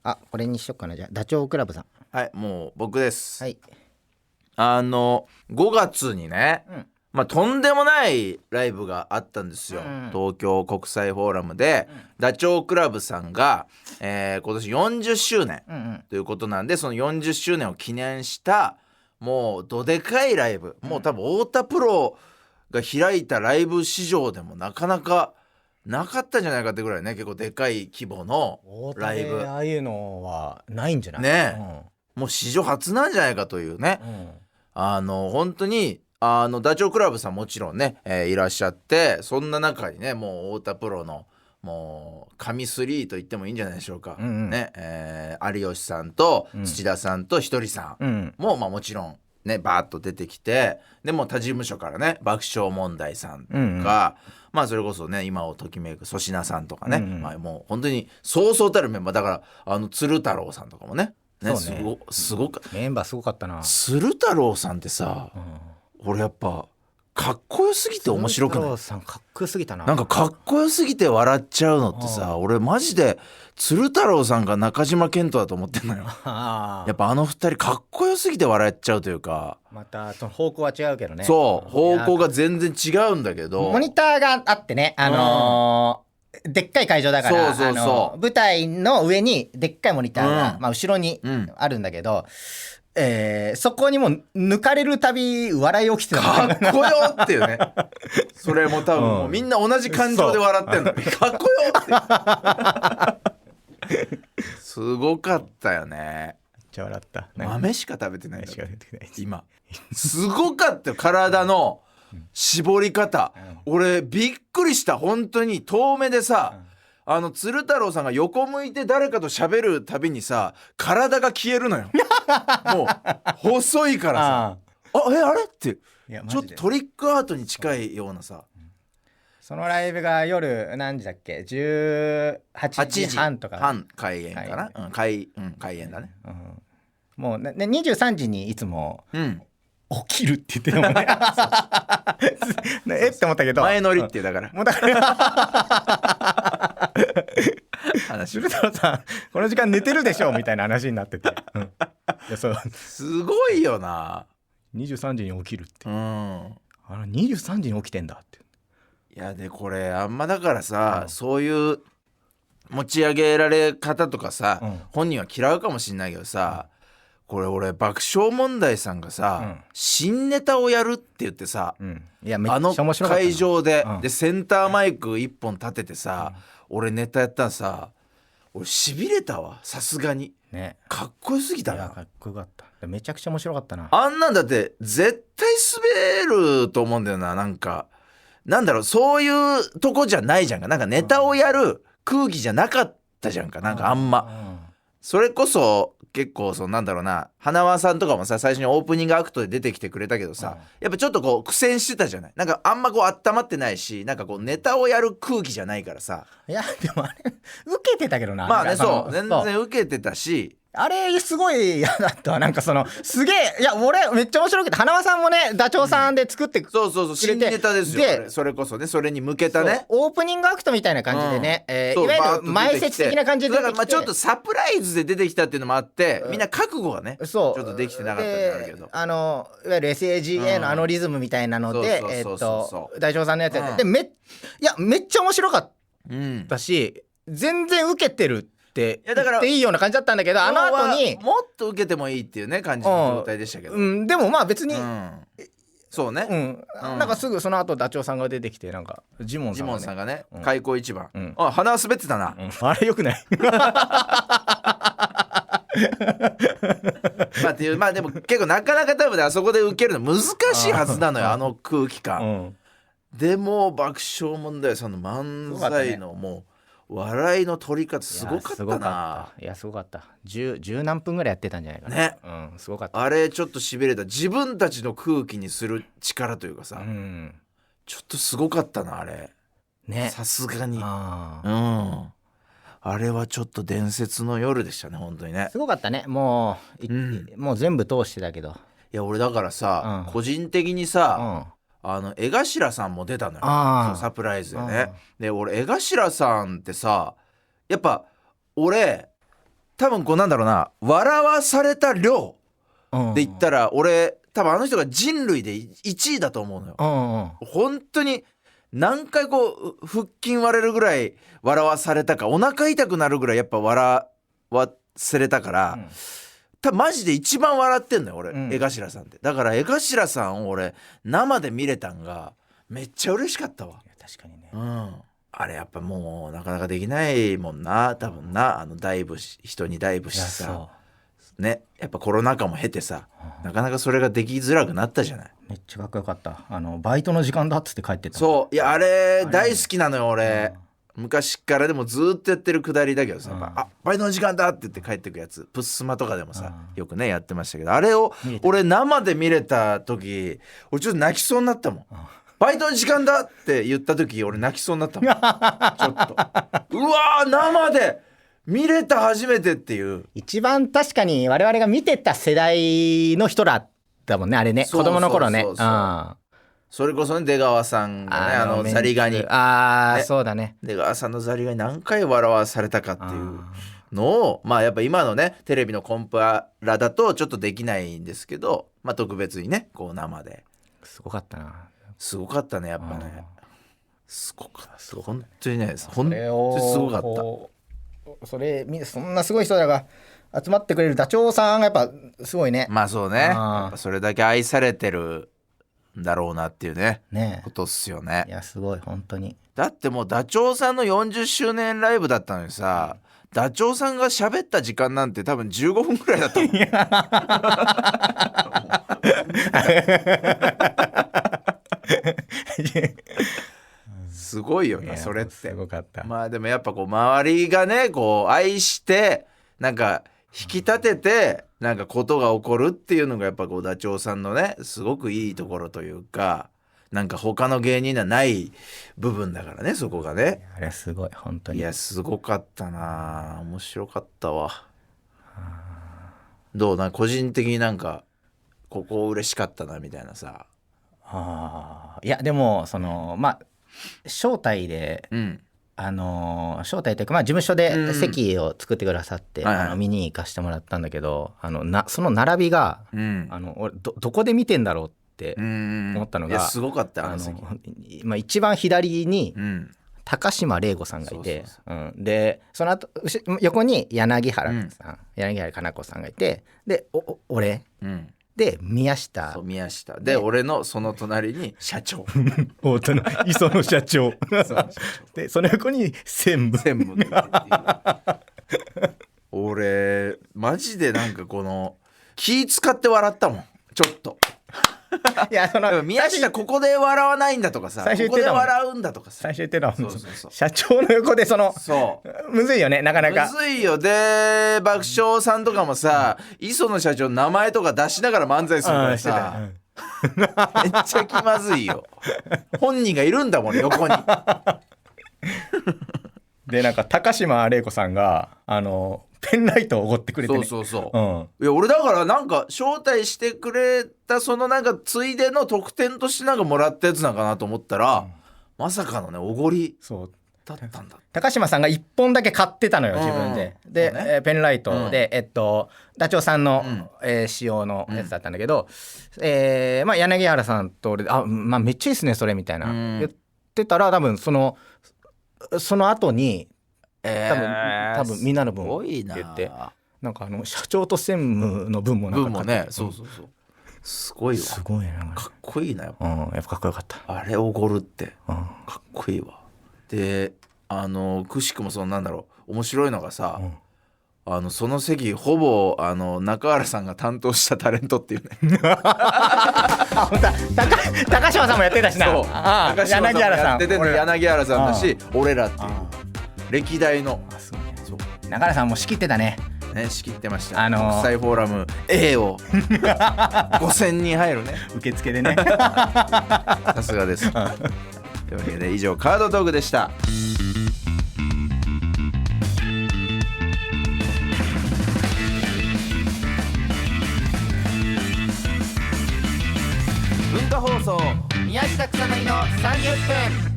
これにしよっかな。じゃあダチョウ倶楽部さん。はい、もう僕です。はい。5月にね、とんでもないライブがあったんですよ、東京国際フォーラムで、ダチョウ倶楽部さんが、今年40周年ということなんで、その40周年を記念したもうどでかいライブ、もう多分太田プロが開いたライブ史上でもなかなかなかったんじゃないかってぐらいね、結構でかい規模のライブ。ああいうのはないんじゃないね、もう史上初なんじゃないかというね、本当にダチョウ倶楽部さんもちろんね、いらっしゃって、そんな中にね、もう太田プロのもう神3と言ってもいいんじゃないでしょうか、ね、有吉さんと土田さんとひとりさんも、もちろんねバーッと出てきて、でも他事務所からね爆笑問題さんとか、それこそね今をときめく粗品さんとかね、もう本当にそうそうたるメンバーだから、鶴太郎さんとかもね、すごくメンバーすごかったな。鶴太郎さんってさ、俺やっぱかっこよすぎて面白くない？鶴太郎さんかっこよすぎたな。なんかかっこよすぎて笑っちゃうのってさ、俺マジで鶴太郎さんが中島健人だと思ってんのよ。やっぱ二人かっこよすぎて笑っちゃうというか、またその方向は違うけどね。そう方向が全然違うんだけど、モニターがあってね、でっかい会場だから、舞台の上にでっかいモニターが、後ろにあるんだけど、そこにも抜かれるたび笑い起きてた、かっこよっていうねそれも多分もうみんな同じ感情で笑ってんの、かっこよってすごかったよね。めっちゃ笑った。豆しか食べてないんだ今すごかったよ、体の絞り方、俺びっくりした。本当に遠目でさ、鶴太郎さんが横向いて誰かと喋るたびにさ、体が消えるのよもう細いからさあれってちょっとトリックアートに近いようなさ。そのライブが夜何時だっけ、18時半とか半開演かな、開演だね、もう、23時にいつも、起きるって言ってるもんねって思ったけど、前乗りってだから、もうだから鶴太郎さんこの時間寝てるでしょみたいな話になってて、すごいよな。23時に起きるって、23時に起きてんだって。いやでこれあんまだからさ、そういう持ち上げられ方とかさ、本人は嫌うかもしんないけどさ、これ俺爆笑問題さんがさ、新ネタをやるって言ってさ、いやめっちゃ面白かったな。会場で、センターマイク1本立ててさ、俺ネタやったらさ、俺しびれたわ、さすがにね。かっこよすぎたな。いやかっこよかった。めちゃくちゃ面白かったな。あんなんだって絶対滑ると思うんだよな。なんだろう、そういうとこじゃないじゃんか。なんかネタをやる空気じゃなかったじゃんか。なんかあんま、それこそ結構なんだろうな、花輪さんとかもさ、最初にオープニングアクトで出てきてくれたけどさ、やっぱちょっとこう苦戦してたじゃない。なんかあんまこう温まってないし、なんかこうネタをやる空気じゃないからさ。いやでもあれ受けてたけどな。まあね、そう全然受けてたし、あれすごい嫌だったわ。なんかすげえ、いや俺めっちゃ面白くて、花輪さんもねダチョウさんで作ってくれて、そう新ネタですよ。でそれこそね、それに向けたねオープニングアクトみたいな感じでね、いわゆる前説的な感じで出てきて、だからちょっとサプライズで出てきたっていうのもあって、みんな覚悟がねちょっとできてなかったんだけど、いわゆる SAGA のリズムみたいなのでダチョウさんのやつやって、めっちゃ面白かったし、全然受けてるって言っていいような感じだったんだけど、あの後にもっと受けてもいいっていうね感じの状態でしたけど、でもまあ別に、そうね、なんかすぐその後ダチョウさんが出てきて、なんかジモンさんがね開口一番、鼻は滑ってたな、あれよくないっていう、でも結構なかなか多分あそこで受けるの難しいはずなのよ、あの空気感、でも爆笑問題さんの漫才のもう笑いの取り方すごかったな。いやすごかった。10何分ぐらいやってたんじゃないかなね、すごかった。あれちょっとしびれた。自分たちの空気にする力というかさ、ちょっとすごかったなあれね。さすがにあれはちょっと伝説の夜でしたね、本当にね。すごかったね。もう全部通してだけど、いや俺だからさ、個人的にさ、江頭さんも出たのよ、サプライズでね。で俺江頭さんってさ、やっぱ俺多分こうなんだろうな、笑わされた量で言ったら俺多分あの人が人類で1位だと思うのよ。本当に何回こう腹筋割れるぐらい笑わされたか、お腹痛くなるぐらいやっぱ笑わせれたから、多分マジで一番笑ってんのよ俺、江頭さんって。だから江頭さんを俺生で見れたんがめっちゃ嬉しかったわ。確かにね、あれやっぱもうなかなかできないもんな多分な。ダイブ人にダイブしてさね、やっぱコロナ禍も経てさ、なかなかそれができづらくなったじゃない。めっちゃかっこよかった。バイトの時間だっつって帰ってた。そう、いやあれ大好きなのよ俺。昔からでもずっとやってるくだりだけどさ、バイトの時間だって言って帰ってくやつ、プッスマとかでもさよくねやってましたけど、あれを俺生で見れた時俺ちょっと泣きそうになったもん。バイトの時間だって言った時俺泣きそうになったもんちょっとうわー生で見れた初めてっていう。一番確かに我々が見てた世代の人らだもんねあれね。子供の頃ね。それこそね出川さんがねザリガニ、そうだね、出川さんのザリガニ何回笑わされたかっていうのをまあやっぱ今のねテレビのコンプラだとちょっとできないんですけど、まあ特別にねこう生ですごかったな。すごかったねやっぱね。すごかった。本当にね本当にすごかった。そんなすごい人らが集まってくれるダチョウさんがやっぱすごいね。まあそうね、やっぱそれだけ愛されてるんだろうなっていうねことっすよね。いやすごい本当に。だってもうダチョウさんの40周年ライブだったのにさ、ダチョウさんが喋った時間なんて多分15分くらいだったもんすごいよなそれって。すごかった。まあでもやっぱこう周りがねこう愛してなんか引き立ててなんかことが起こるっていうのがやっぱこうダチョウさんのねすごくいいところというか、なんか他の芸人にはない部分だからねそこがね。あれすごい本当に。いやすごかったな、面白かったわ。どうな個人的になんかここ嬉しかったなみたいなさ。いやでもそのまあ招待で、招待というか、まあ、事務所で席を作ってくださって、見に行かせてもらったんだけど、その並びが、俺 どこで見てんだろうって思ったのが、いやすごかったまあ、一番左に、高島礼子さんがいて、でその後横に柳原さん、柳原加奈子さんがいて、で俺、で宮下で俺のその隣に社長太田の磯野社長でその横に専務俺マジでなんかこの気使って笑ったもんちょっと。いやその宮下ここで笑わないんだとかさ、ここで笑うんだとかさ最初言ってたもん。社長の横でそうむずいよねなかなか。むずいよ。で爆笑さんとかもさ、磯野社長の名前とか出しながら漫才するからさ、めっちゃ気まずいよ。本人がいるんだもん横に。でなんか高島礼子さんがペンライトをおごってくれてね。そう、いや俺だからなんか招待してくれたそのなんかついでの特典としてなんかもらったやつなんかなと思ったら、まさかのねおごりだったんだ。高島さんが1本だけ買ってたのよ自分で。で、ペンライトで、ダチョウさんの、仕様のやつだったんだけど、まあ、柳原さんと俺でまあ、めっちゃいいっすねそれみたいな言ってたら、多分その後に多分みんなの分言ってなんか社長と専務の分もなんかね、そうすごいわ。すごいなかっこいいなやっぱ。やっぱかっこよかった。あれおごるってかっこいいわ。でくしくもそのなんだろう面白いのがさ、その席ほぼ中原さんが担当したタレントっていうね。高島さんもやってたしな。高島さんもやってて柳原さんだし俺らっていう歴代の。中原さんも仕切ってたね。仕切ってました。国際フォーラム A を5000人入るね受付でね。さすがです。というわけで以上カードトークでした。文化放送宮下草薙の30分。